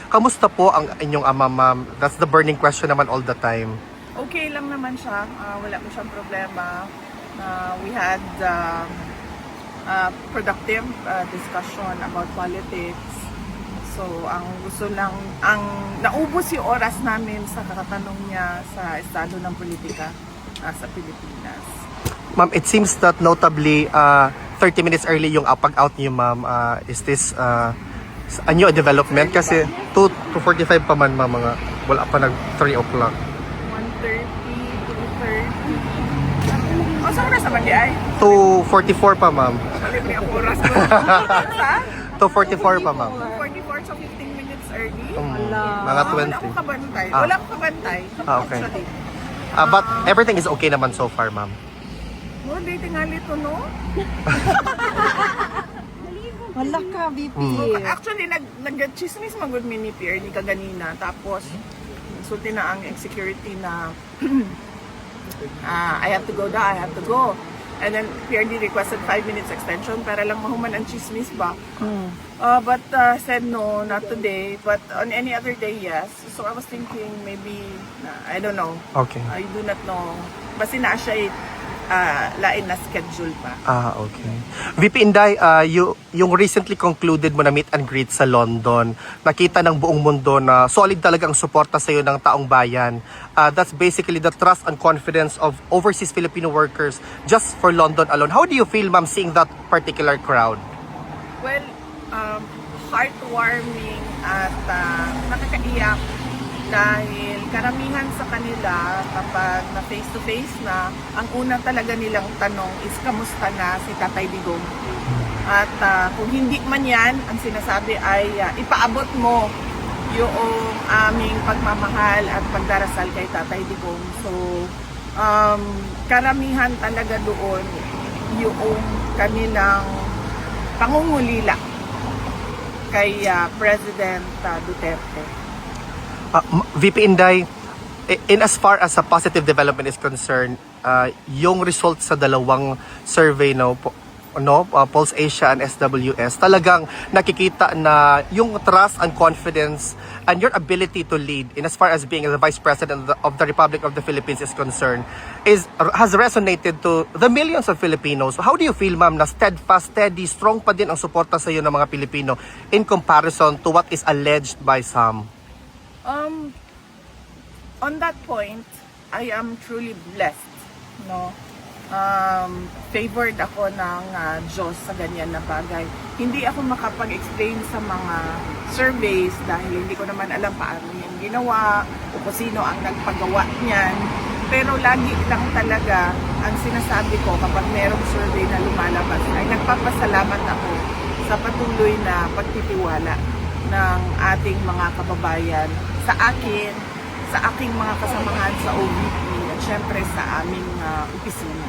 Kamusta po ang inyong ama, ma'am? That's the burning question naman all the time. Okay lang naman siya. Wala po siyang problema. We had productive discussion about politics. So, ang gusto lang, naubos yung oras namin sa kakatanong niya sa estado ng politika sa Pilipinas. Ma'am, it seems that notably 30 minutes early yung pag-out niyo, ma'am. Is this a new development? Kasi 2:45 pa man, ma'am, mga wala pa nag 3 o'clock. 1:30, 2:30. O, saan oras naman di ay? 2:44 pa, ma'am. Balik niya ang oras ko. Sa? 2:44 pa, ma'am. 2:44, so 15 minutes early. Mga 20. Wala akong kabantay. Wala akong kabantay. Okay. Actually. But everything is okay naman so far, ma'am. Mo, di tingali to, no? Wala ka, VP. Actually, nag-chismis magod mini Pierre ni kaganina. Tapos, sulti na ang security na I have to go da, I have to go. And then PRD requested 5 minutes extension para lang mahuman ang chismis ba. But said no, not today. But on any other day, yes. So I was thinking maybe, I don't know. Okay. I do not know. Basta na siya lain na schedule pa. Okay. VP Inday, yung recently concluded mo na meet and greet sa London, nakita ng buong mundo na solid talaga ang suporta sa iyo ng taong bayan. That's basically the trust and confidence of overseas Filipino workers just for London alone. How do you feel, ma'am, seeing that particular crowd? Well, heartwarming at nakakaiyak dahil karamihan sa kanila kapag na face-to-face na, ang una talaga nilang tanong is kamusta na si Tatay Digong. At kung hindi man yan, ang sinasabi ay ipaabot mo yung aming pagmamahal at pagdarasal kay Tatay Digong. So, karamihan talaga doon yung kanilang pangungulila kay President Duterte. VP Inday, in as far as a positive development is concerned, yung results sa dalawang survey Pulse Asia and SWS, talagang nakikita na yung trust and confidence and your ability to lead in as far as being the Vice President of the Republic of the Philippines is concerned has resonated to the millions of Filipinos. How do you feel, ma'am, na steadfast, steady, strong pa din ang suporta sa iyo ng mga Pilipino in comparison to what is alleged by some? On that point, I am truly blessed, no? Favored ako ng Diyos sa ganyan na bagay. Hindi ako makapag-explain sa mga surveys dahil hindi ko naman alam paano yan ginawa o kung sino ang nagpagawa niyan. Pero lagi lang talaga ang sinasabi ko kapag merong survey na lumalabas ay nagpapasalamat ako sa patuloy na pagtitiwala ng ating mga kababayan sa akin, sa aking mga kasamahan sa OVP at syempre sa aming opisina.